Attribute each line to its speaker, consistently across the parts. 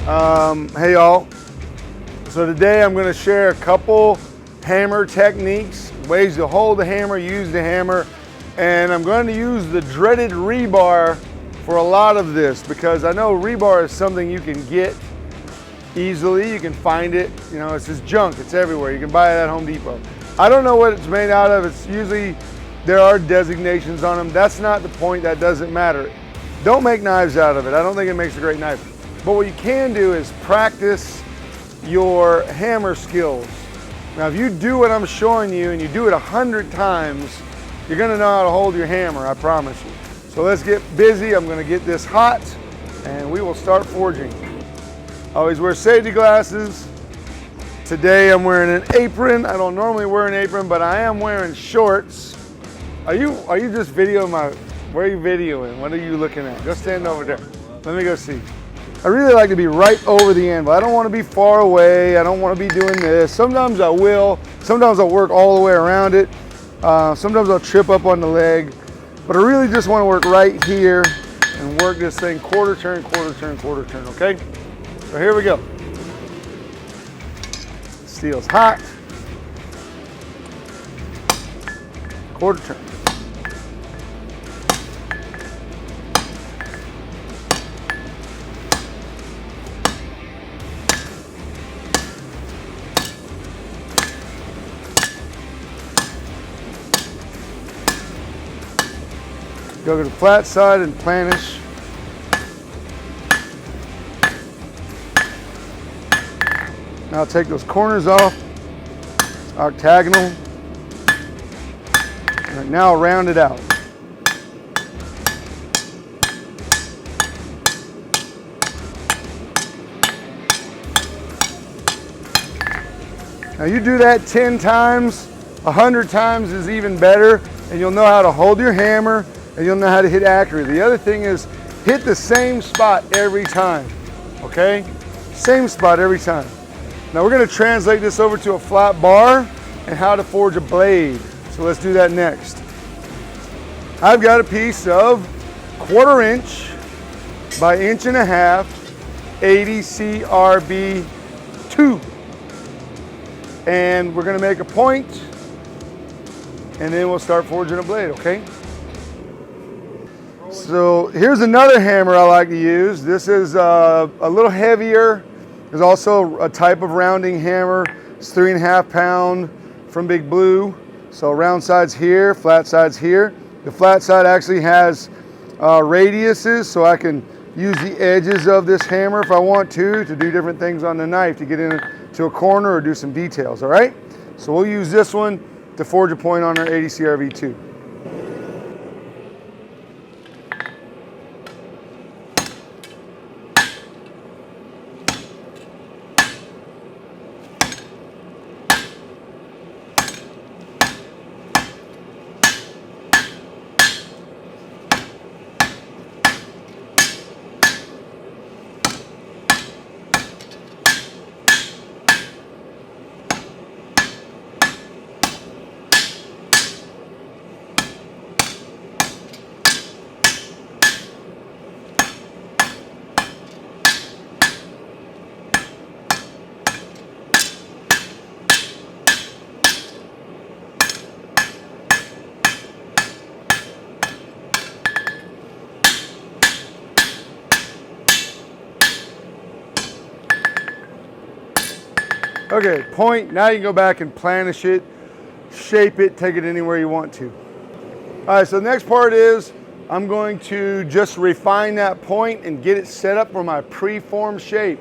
Speaker 1: Hey y'all, so today I'm going to share a couple hammer techniques, ways to hold the hammer, use the hammer, and I'm going to use the dreaded rebar for a lot of this because I know rebar is something you can get easily, you can find it, you know, it's just junk, it's everywhere, you can buy it at Home Depot. I don't know what it's made out of, it's usually, there are designations on them, that's not the point, that doesn't matter. Don't make knives out of it, I don't think it makes a great knife. But what you can do is practice your hammer skills. Now, if you do what I'm showing you and you do it 100 times, you're gonna know how to hold your hammer, I promise you. So let's get busy. I'm gonna get this hot and we will start forging. Always wear safety glasses. Today I'm wearing an apron. I don't normally wear an apron, but I am wearing shorts. Are you just videoing where are you videoing? What are you looking at? Go stand over there. Let me go see. I really like to be right over the anvil. I don't want to be far away. I don't want to be doing this. Sometimes I will. Sometimes I'll work all the way around it. Sometimes I'll trip up on the leg. But I really just want to work right here and work this thing quarter turn, quarter turn, quarter turn, okay? So here we go. Steel's hot. Quarter turn. Go to the flat side and planish. Now take those corners off, octagonal. Right, now round it out. Now you do that 10 times, 100 times is even better, and you'll know how to hold your hammer and you'll know how to hit accurately. The other thing is hit the same spot every time, okay? Same spot every time. Now we're gonna translate this over to a flat bar and how to forge a blade. So let's do that next. I've got a piece of 1/4 inch by 1.5 inch 80 CRB2. And we're gonna make a point and then we'll start forging a blade, okay? So here's another hammer I like to use. This is a little heavier. There's also a type of rounding hammer. It's 3.5 pound from Big Blue. So round sides here, flat sides here. The flat side actually has radiuses, so I can use the edges of this hammer if I want to do different things on the knife, to get into a corner or do some details, all right? So we'll use this one to forge a point on our 80 CRV2. Okay, point, now you can go back and planish it, shape it, take it anywhere you want to. All right, so the next part is I'm going to just refine that point and get it set up for my preformed shape.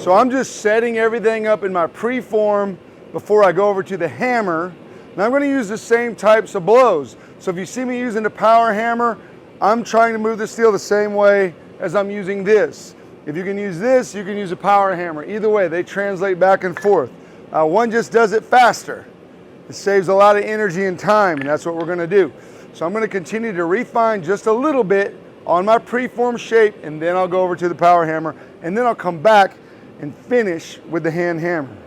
Speaker 1: So I'm just setting everything up in my preform before I go over to the hammer. Now I'm going to use the same types of blows. So if you see me using the power hammer, I'm trying to move the steel the same way as I'm using this. If you can use this, you can use a power hammer. Either way, they translate back and forth. One just does it faster. It saves a lot of energy and time, and that's what we're going to do. So I'm going to continue to refine just a little bit on my preformed shape, and then I'll go over to the power hammer, and then I'll come back and finish with the hand hammer.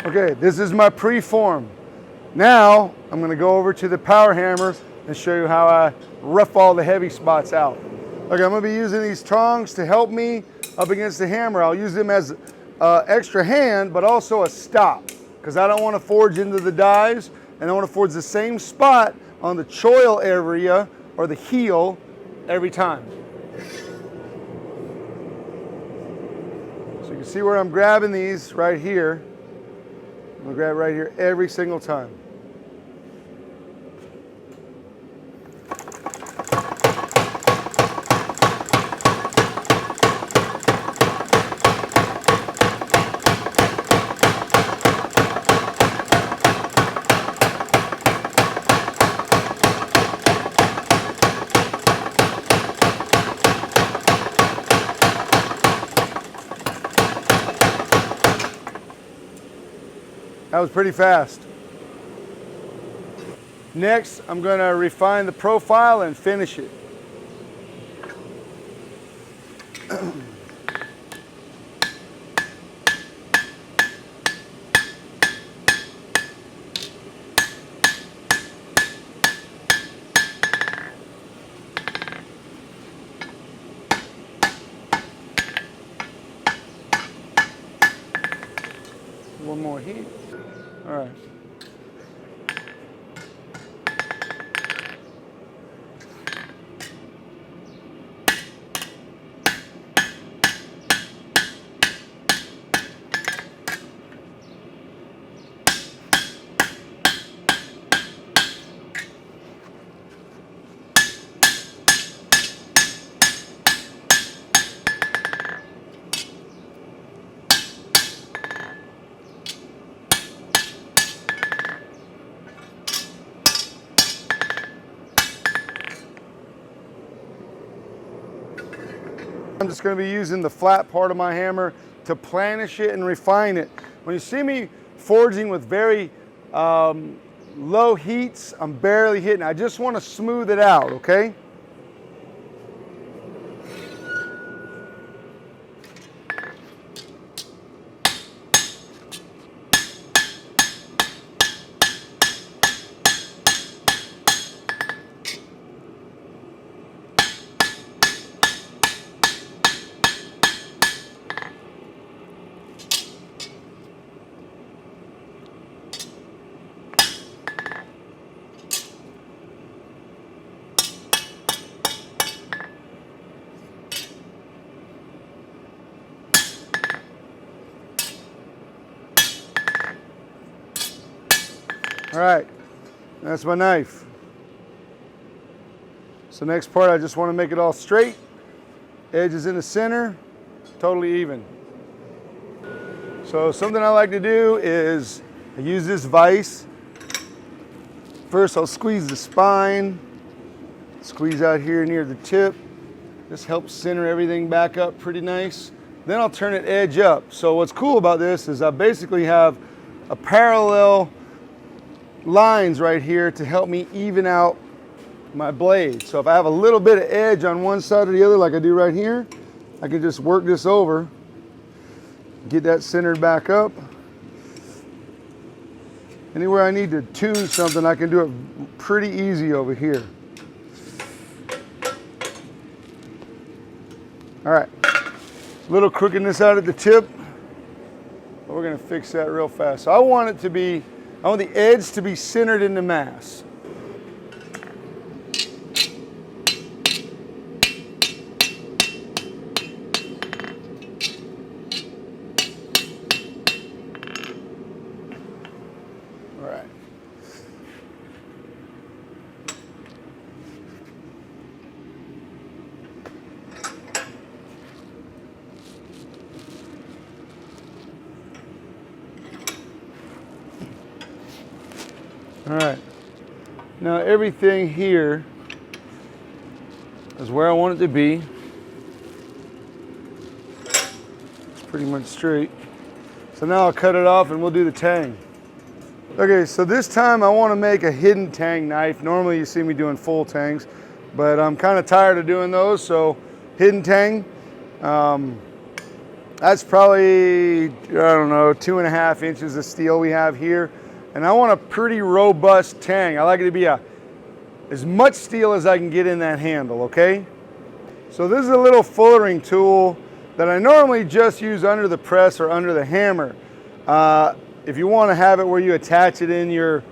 Speaker 1: Okay, this is my preform. Now, I'm going to go over to the power hammer and show you how I rough all the heavy spots out. Okay, I'm going to be using these tongs to help me up against the hammer. I'll use them as extra hand, but also a stop, because I don't want to forge into the dies, and I want to forge the same spot on the choil area or the heel every time. So you can see where I'm grabbing these right here. I'm going to grab right here every single time. That was pretty fast. Next, I'm going to refine the profile and finish it. One more heat. All right. I'm just going to be using the flat part of my hammer to planish it and refine it. When you see me forging with very low heats, I'm barely hitting. I just want to smooth it out, okay? All right, that's my knife. So next part, I just want to make it all straight. Edge is in the center, totally even. So something I like to do is I use this vise. First, I'll squeeze the spine, squeeze out here near the tip. This helps center everything back up pretty nice. Then I'll turn it edge up. So what's cool about this is I basically have a parallel lines right here to help me even out my blade. So if I have a little bit of edge on one side or the other like I do right here, I can just work this over Get that centered back up. Anywhere I need to tune something, I can do it pretty easy over here. All right, a little crookedness out at the tip, but we're gonna fix that real fast. So I want the edge to be centered in the mass. All right, now everything here is where I want it to be. It's pretty much straight. So now I'll cut it off and we'll do the tang. Okay, so this time I want to make a hidden tang knife. Normally you see me doing full tangs, but I'm kind of tired of doing those, so hidden tang. That's probably, I don't know, 2.5 inches of steel we have here. And I want a pretty robust tang. I like it to be as much steel as I can get in that handle, okay? So this is a little fullering tool that I normally just use under the press or under the hammer. If you want to have it where you attach it in your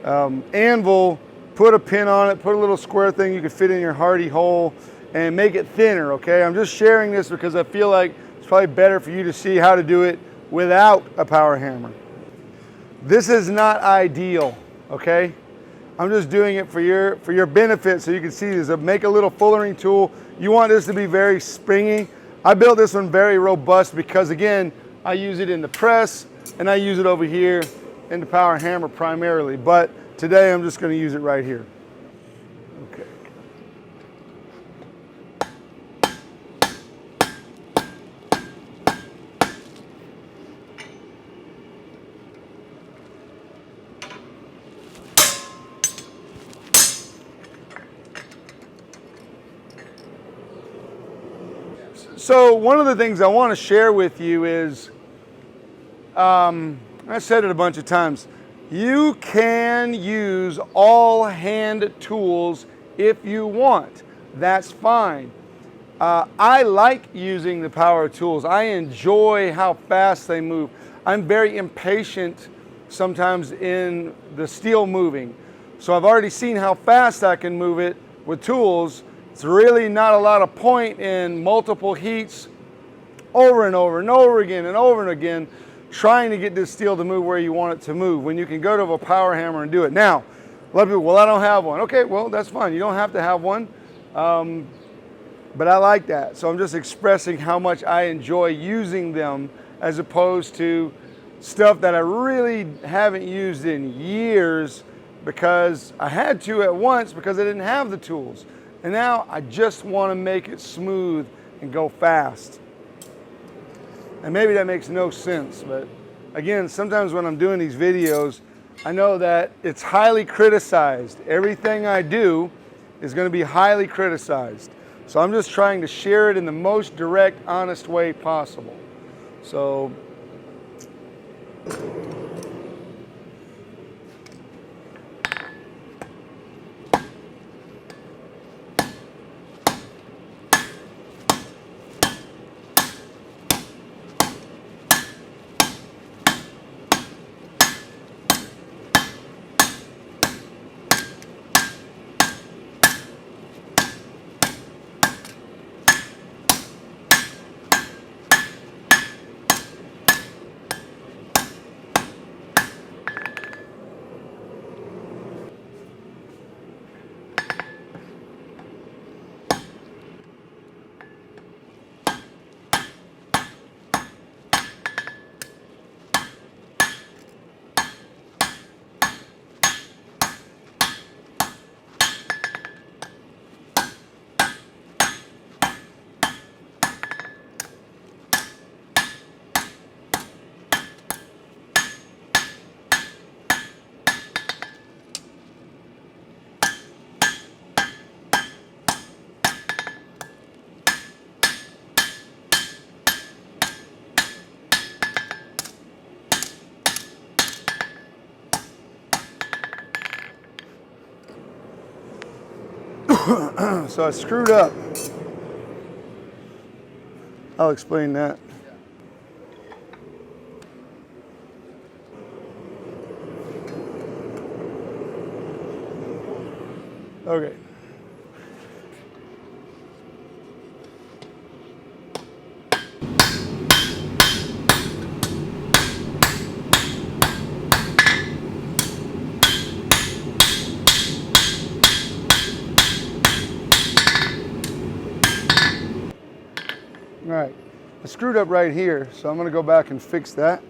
Speaker 1: anvil, put a pin on it, put a little square thing you could fit in your hardy hole and make it thinner, okay? I'm just sharing this because I feel like it's probably better for you to see how to do it without a power hammer. This is not ideal, okay? I'm just doing it for your benefit so you can see this. Make a little fullering tool. You want this to be very springy. I built this one very robust because, again, I use it in the press and I use it over here in the power hammer primarily. But today I'm just going to use it right here. Okay. So one of the things I want to share with you is, I said it a bunch of times, you can use all hand tools if you want. That's fine. I like using the power tools. I enjoy how fast they move. I'm very impatient sometimes in the steel moving. So I've already seen how fast I can move it with tools. It's really not a lot of point in multiple heats over and over and over again and over and again trying to get this steel to move where you want it to move when you can go to a power hammer and do it. Now, a lot of people, well, I don't have one. Okay, well, that's fine. You don't have to have one, but I like that. So I'm just expressing how much I enjoy using them as opposed to stuff that I really haven't used in years because I had to at once because I didn't have the tools. And now I just want to make it smooth and go fast. And maybe that makes no sense, but again, sometimes when I'm doing these videos, I know that it's highly criticized. Everything I do is going to be highly criticized. So I'm just trying to share it in the most direct, honest way possible. So So I screwed up. I'll explain that. Okay. All right, I screwed up right here, so I'm going to go back and fix that.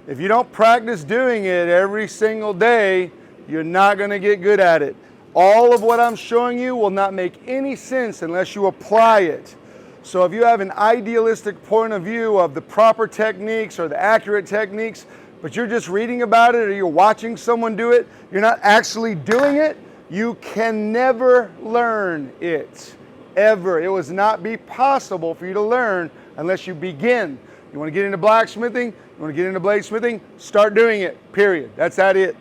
Speaker 1: If you don't practice doing it every single day, you're not going to get good at it. All of what I'm showing you will not make any sense unless you apply it. So if you have an idealistic point of view of the proper techniques or the accurate techniques, but you're just reading about it or you're watching someone do it, you're not actually doing it, you can never learn it. Ever. It will not be possible for you to learn unless you begin. You want to get into blacksmithing, you want to get into bladesmithing, start doing it, period. That's it.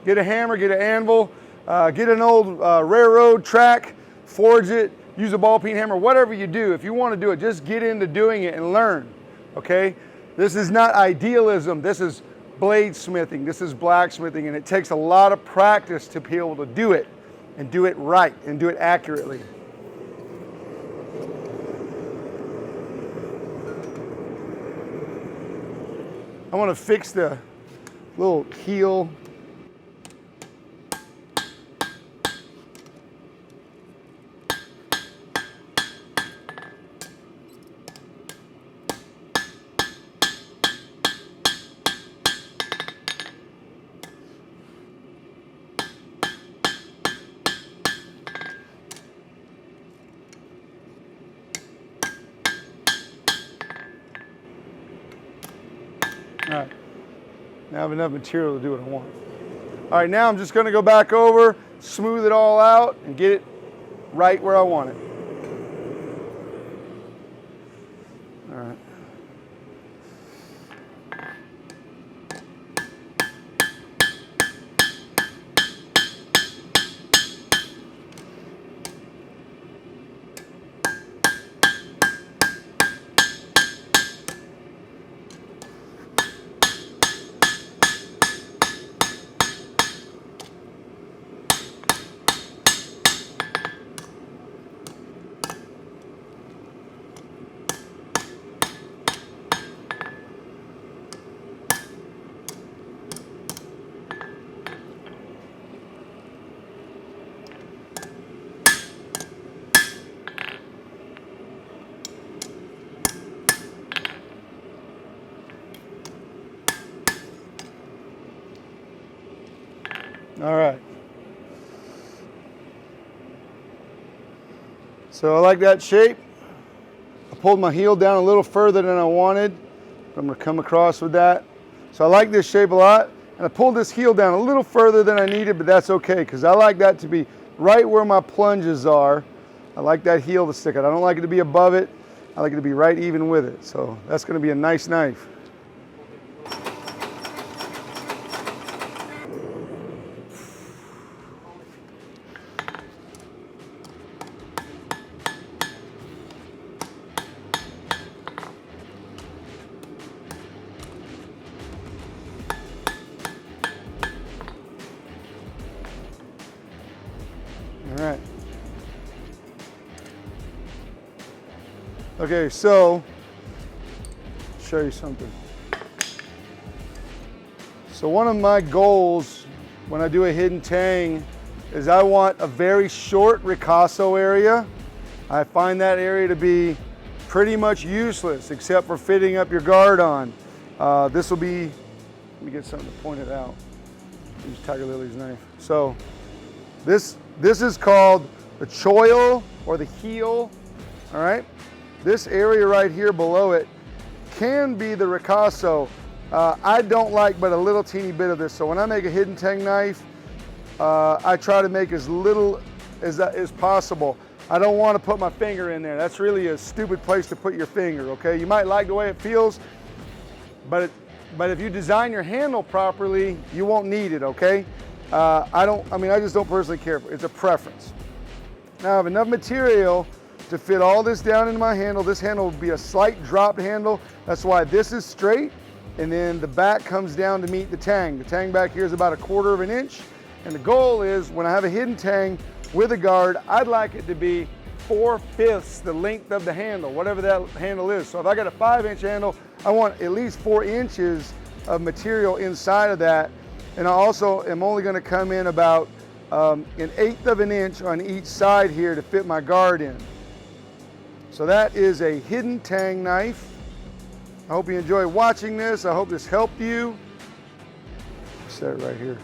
Speaker 1: Get a hammer, get an anvil, get an old railroad track, forge it, use a ball peen hammer, whatever you do. If you want to do it, just get into doing it and learn, okay? This is not idealism, this is bladesmithing, this is blacksmithing, and it takes a lot of practice to be able to do it and do it right and do it accurately. I want to fix the little heel. All right, now I have enough material to do what I want. All right, now I'm just going to go back over, smooth it all out, and get it right where I want it. All right. All right. So I like that shape. I pulled my heel down a little further than I wanted. I'm going to come across with that. So I like this shape a lot. And I pulled this heel down a little further than I needed, but that's okay because I like that to be right where my plunges are. I like that heel to stick out. I don't like it to be above it. I like it to be right even with it. So that's going to be a nice knife. All right. Okay, so show you something. So one of my goals when I do a hidden tang is I want a very short ricasso area. I find that area to be pretty much useless except for fitting up your guard on. This will be, let me get something to point it out. Use Tiger Lily's knife. So this is called the choil or the heel, all right? This area right here below it can be the ricasso. I don't like but a little teeny bit of this. So when I make a hidden tang knife, I try to make as little as possible. I don't want to put my finger in there. That's really a stupid place to put your finger, okay? You might like the way it feels, but if you design your handle properly, you won't need it, okay? I just don't personally care for it. It's a preference. Now I have enough material to fit all this down into my handle. This handle will be a slight dropped handle. That's why this is straight, and then the back comes down to meet the tang. The tang back here is about 1/4 of an inch, and the goal is when I have a hidden tang with a guard, I'd like it to be 4/5 the length of the handle, whatever that handle is. So if I got a 5-inch handle, I want at least 4 inches of material inside of that. And I also am only going to come in about 1/8 of an inch on each side here to fit my guard in. So that is a hidden tang knife. I hope you enjoy watching this. I hope this helped you. Set it right here.